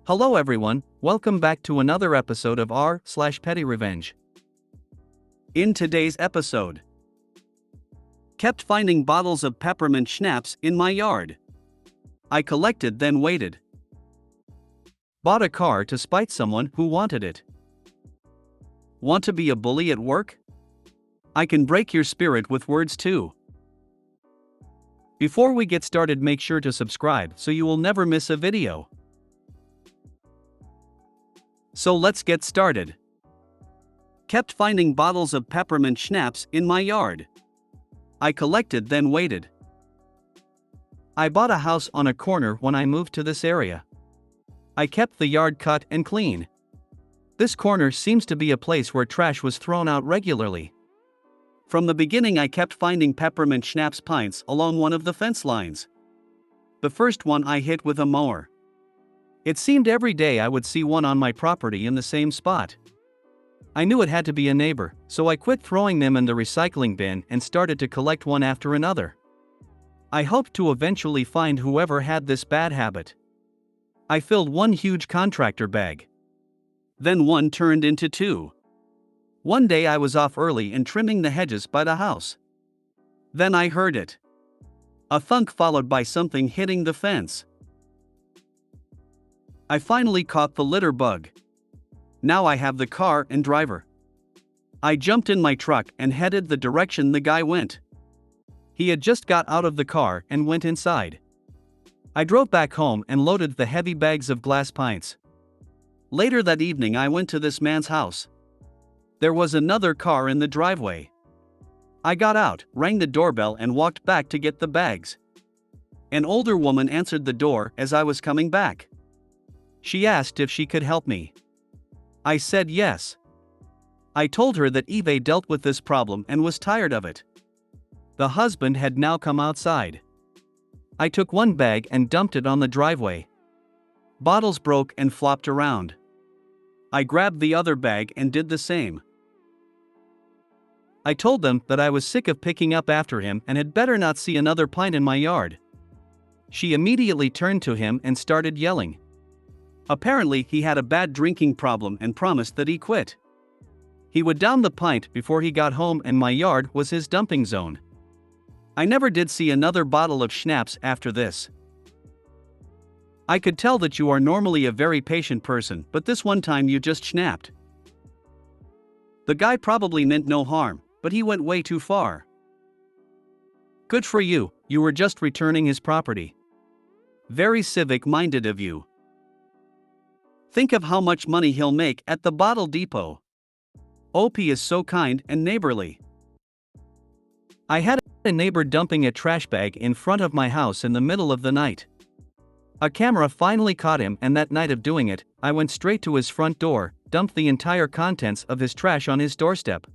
Hello everyone, welcome back to another episode of r/PettyRevenge. In today's episode, kept finding bottles of peppermint schnapps in my yard. I collected then waited. Bought a car to spite someone who wanted it. Want to be a bully at work? I can break your spirit with words too. Before we get started, make sure to subscribe so you will never miss a video. So let's get started. Kept finding bottles of peppermint schnapps in my yard. I collected then waited. I bought a house on a corner when I moved to this area. I kept the yard cut and clean. This corner seems to be a place where trash was thrown out regularly. From the beginning I kept finding peppermint schnapps pints along one of the fence lines. The first one I hit with a mower. It seemed every day I would see one on my property in the same spot. I knew it had to be a neighbor, so I quit throwing them in the recycling bin and started to collect one after another. I hoped to eventually find whoever had this bad habit. I filled one huge contractor bag. Then one turned into two. One day I was off early and trimming the hedges by the house. Then I heard it. A thunk followed by something hitting the fence. I finally caught the litter bug. Now I have the car and driver. I jumped in my truck and headed the direction the guy went. He had just got out of the car and went inside. I drove back home and loaded the heavy bags of glass pints. Later that evening I went to this man's house. There was another car in the driveway. I got out, rang the doorbell and walked back to get the bags. An older woman answered the door as I was coming back. She asked if she could help me. I said yes. I told her that Eve dealt with this problem and was tired of it. The husband had now come outside. I took one bag and dumped it on the driveway. Bottles broke and flopped around. I grabbed the other bag and did the same. I told them that I was sick of picking up after him and had better not see another pint in my yard. She immediately turned to him and started yelling. Apparently he had a bad drinking problem and promised that he quit. He would down the pint before he got home and my yard was his dumping zone. I never did see another bottle of schnapps after this. I could tell that you are normally a very patient person, but this one time you just snapped. The guy probably meant no harm, but he went way too far. Good for you, you were just returning his property. Very civic-minded of you. Think of how much money he'll make at the bottle depot. OP is so kind and neighborly. I had a neighbor dumping a trash bag in front of my house in the middle of the night. A camera finally caught him, and that night of doing it, I went straight to his front door, dumped the entire contents of his trash on his doorstep.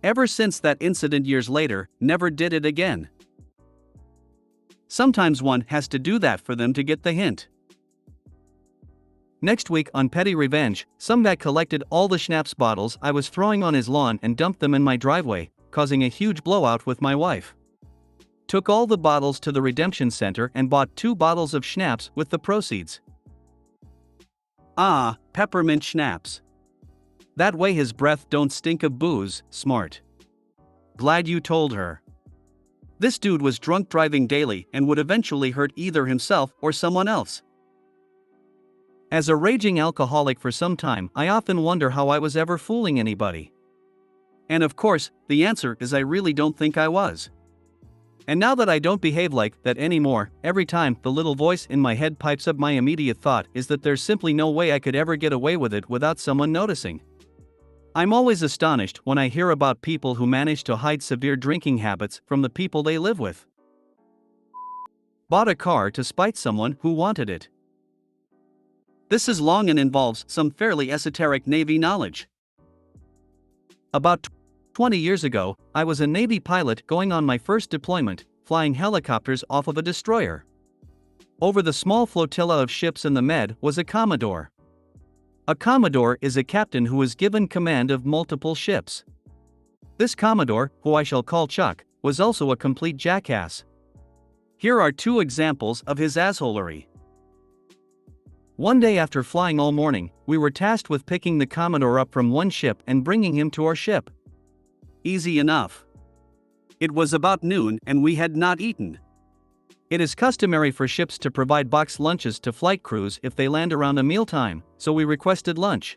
Ever since that incident years later, never did it again. Sometimes one has to do that for them to get the hint. Next week on Petty Revenge, some guy collected all the schnapps bottles I was throwing on his lawn and dumped them in my driveway, causing a huge blowout with my wife. Took all the bottles to the redemption center and bought 2 bottles of schnapps with the proceeds. Ah, peppermint schnapps. That way his breath don't stink of booze, smart. Glad you told her. This dude was drunk driving daily and would eventually hurt either himself or someone else. As a raging alcoholic for some time, I often wonder how I was ever fooling anybody. And of course, the answer is I really don't think I was. And now that I don't behave like that anymore, every time the little voice in my head pipes up, my immediate thought is that there's simply no way I could ever get away with it without someone noticing. I'm always astonished when I hear about people who manage to hide severe drinking habits from the people they live with. Bought a car to spite someone who wanted it. This is long and involves some fairly esoteric Navy knowledge. About 20 years ago, I was a Navy pilot going on my first deployment, flying helicopters off of a destroyer. Over the small flotilla of ships in the Med was a Commodore. A Commodore is a captain who is given command of multiple ships. This Commodore, who I shall call Chuck, was also a complete jackass. Here are 2 examples of his assholery. One day after flying all morning, we were tasked with picking the Commodore up from one ship and bringing him to our ship. Easy enough. It was about noon and we had not eaten. It is customary for ships to provide boxed lunches to flight crews if they land around a mealtime, so we requested lunch.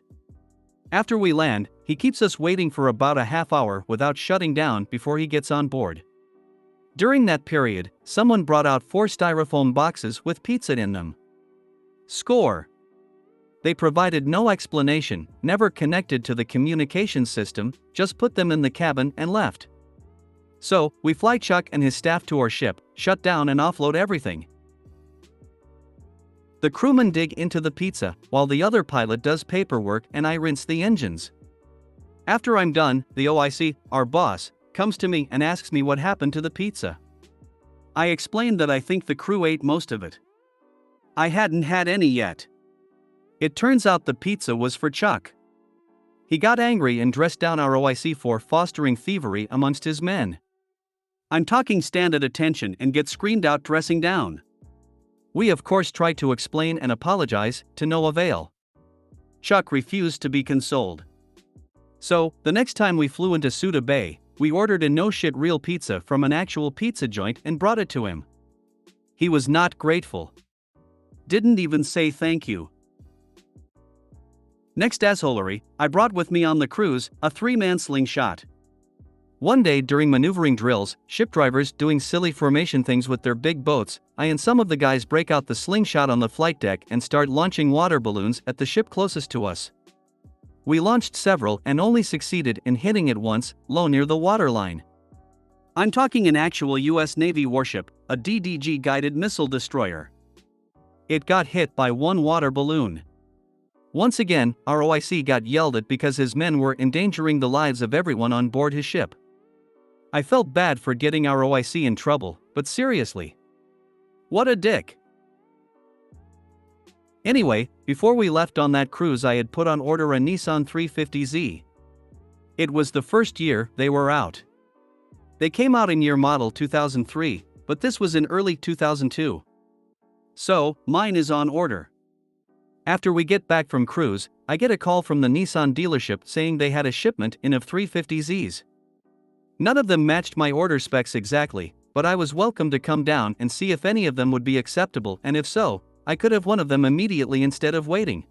After we land, he keeps us waiting for about a half hour without shutting down before he gets on board. During that period, someone brought out 4 styrofoam boxes with pizza in them. Score. They provided no explanation, never connected to the communication system, just put them in the cabin and left. So, we fly Chuck and his staff to our ship, shut down and offload everything. The crewmen dig into the pizza, while the other pilot does paperwork and I rinse the engines. After I'm done, the OIC, our boss, comes to me and asks me what happened to the pizza. I explained that I think the crew ate most of it. I hadn't had any yet. It turns out the pizza was for Chuck. He got angry and dressed down our OIC for fostering thievery amongst his men. I'm talking stand at attention and get screened out dressing down. We of course tried to explain and apologize, to no avail. Chuck refused to be consoled. So, the next time we flew into Suda Bay, we ordered a no-shit real pizza from an actual pizza joint and brought it to him. He was not grateful. Didn't even say thank you. Next assholery, I brought with me on the cruise, a 3-man slingshot. One day during maneuvering drills, ship drivers doing silly formation things with their big boats, I and some of the guys break out the slingshot on the flight deck and start launching water balloons at the ship closest to us. We launched several and only succeeded in hitting it once, low near the waterline. I'm talking an actual US Navy warship, a DDG guided missile destroyer. It got hit by one water balloon. Once again, our OIC got yelled at because his men were endangering the lives of everyone on board his ship. I felt bad for getting our OIC in trouble, but seriously. What a dick. Anyway, before we left on that cruise I had put on order a Nissan 350Z. It was the first year they were out. They came out in year model 2003, but this was in early 2002. So, mine is on order. After we get back from cruise, I get a call from the Nissan dealership saying they had a shipment in of 350Zs. None of them matched my order specs exactly, but I was welcome to come down and see if any of them would be acceptable, and if so, I could have one of them immediately instead of waiting.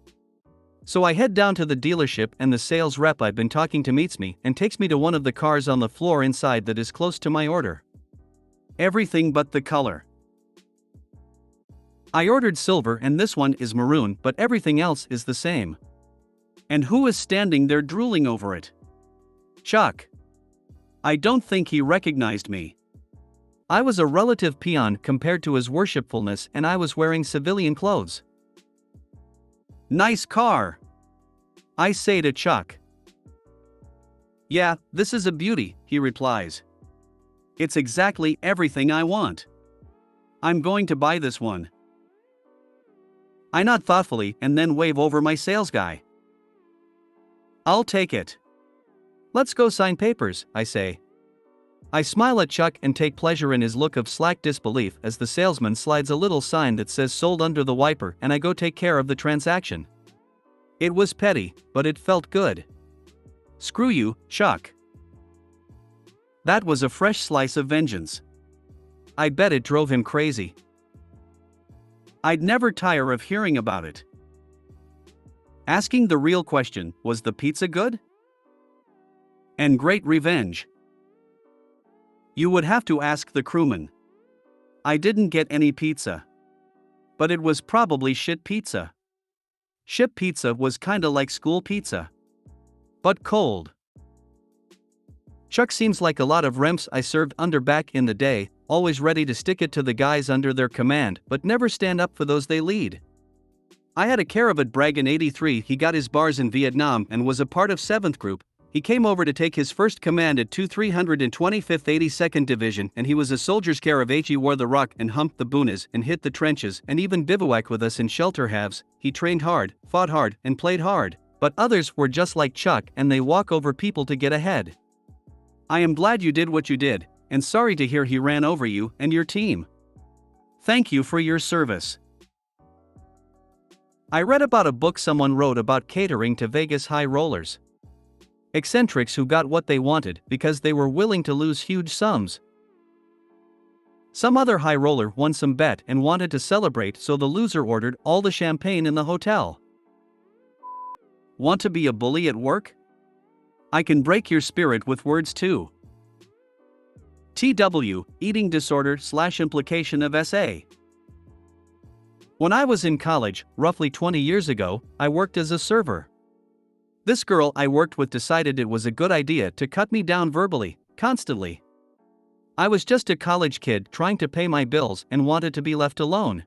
So I head down to the dealership and the sales rep I've been talking to meets me and takes me to one of the cars on the floor inside that is close to my order. Everything but the color. I ordered silver and this one is maroon, but everything else is the same. And who is standing there drooling over it? Chuck. I don't think he recognized me. I was a relative peon compared to his worshipfulness and I was wearing civilian clothes. Nice car. I say to Chuck. Yeah, this is a beauty, he replies. It's exactly everything I want. I'm going to buy this one. I nod thoughtfully and then wave over my sales guy. I'll take it. Let's go sign papers, I say. I smile at Chuck and take pleasure in his look of slack disbelief as the salesman slides a little sign that says sold under the wiper and I go take care of the transaction. It was petty, but it felt good. Screw you, Chuck. That was a fresh slice of vengeance. I bet it drove him crazy. I'd never tire of hearing about it. Asking the real question, was the pizza good? And great revenge. You would have to ask the crewman. I didn't get any pizza. But it was probably shit pizza. Ship pizza was kinda like school pizza. But cold. Chuck seems like a lot of remps I served under back in the day, always ready to stick it to the guys under their command but never stand up for those they lead. I had a care of it brag in '83 he got his bars in Vietnam and was a part of 7th Group. He came over to take his first command at 325th 82nd Division and he was a soldier's care of He wore the ruck and humped the boonas and hit the trenches and even bivouac with us in shelter halves. He trained hard, fought hard and played hard, but others were just like Chuck and they walk over people to get ahead. I am glad you did what you did, and sorry to hear he ran over you and your team. Thank you for your service. I read about a book someone wrote about catering to Vegas high rollers. Eccentrics who got what they wanted because they were willing to lose huge sums. Some other high roller won some bet and wanted to celebrate, so the loser ordered all the champagne in the hotel. Want to be a bully at work? I can break your spirit with words too. TW, eating disorder / implication of SA. When I was in college, roughly 20 years ago, I worked as a server. This girl I worked with decided it was a good idea to cut me down verbally, constantly. I was just a college kid trying to pay my bills and wanted to be left alone.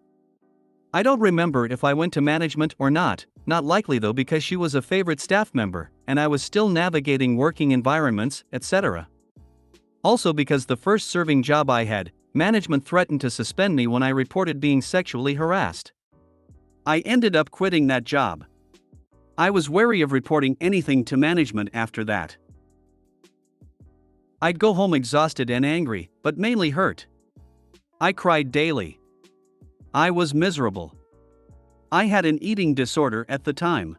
I don't remember if I went to management or not likely though, because she was a favorite staff member, and I was still navigating working environments, etc. Also because the first serving job I had, management threatened to suspend me when I reported being sexually harassed. I ended up quitting that job. I was wary of reporting anything to management after that. I'd go home exhausted and angry, but mainly hurt. I cried daily. I was miserable. I had an eating disorder at the time.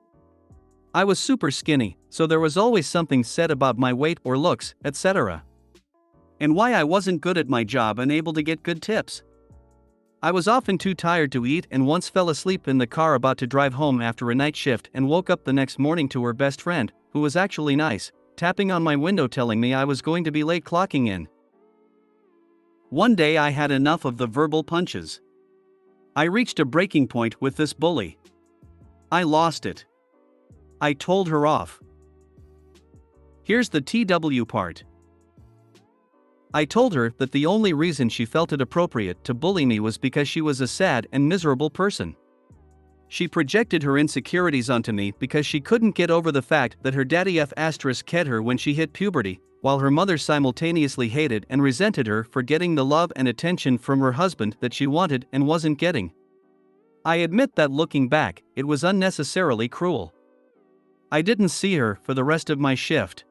I was super skinny, so there was always something said about my weight or looks, etc. And why I wasn't good at my job and able to get good tips. I was often too tired to eat and once fell asleep in the car about to drive home after a night shift and woke up the next morning to her best friend, who was actually nice, tapping on my window telling me I was going to be late clocking in. One day I had enough of the verbal punches. I reached a breaking point with this bully. I lost it. I told her off. Here's the TW part. I told her that the only reason she felt it appropriate to bully me was because she was a sad and miserable person. She projected her insecurities onto me because she couldn't get over the fact that her daddy ked her when she hit puberty, while her mother simultaneously hated and resented her for getting the love and attention from her husband that she wanted and wasn't getting. I admit that looking back, it was unnecessarily cruel. I didn't see her for the rest of my shift.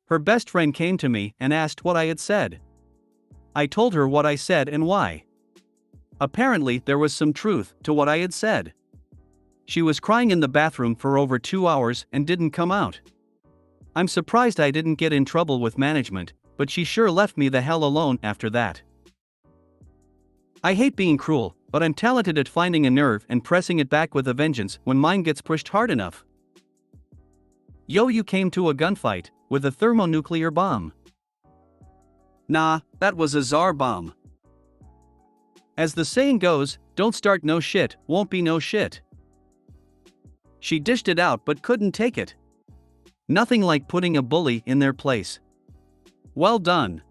Her best friend came to me and asked what I had said. I told her what I said and why. Apparently, there was some truth to what I had said. She was crying in the bathroom for over 2 hours and didn't come out. I'm surprised I didn't get in trouble with management, but she sure left me the hell alone after that. I hate being cruel, but I'm talented at finding a nerve and pressing it back with a vengeance when mine gets pushed hard enough. Yo, you came to a gunfight with a thermonuclear bomb. Nah, that was a Tsar bomb. As the saying goes, don't start no shit, won't be no shit. She dished it out but couldn't take it. Nothing like putting a bully in their place. Well done.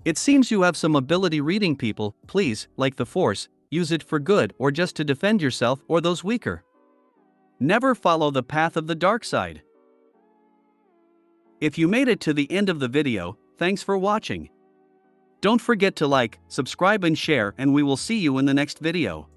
It seems you have some ability reading people. Please, like the Force, use it for good or just to defend yourself or those weaker. Never follow the path of the dark side. If you made it to the end of the video, thanks for watching. Don't forget to like, subscribe and share, and we will see you in the next video.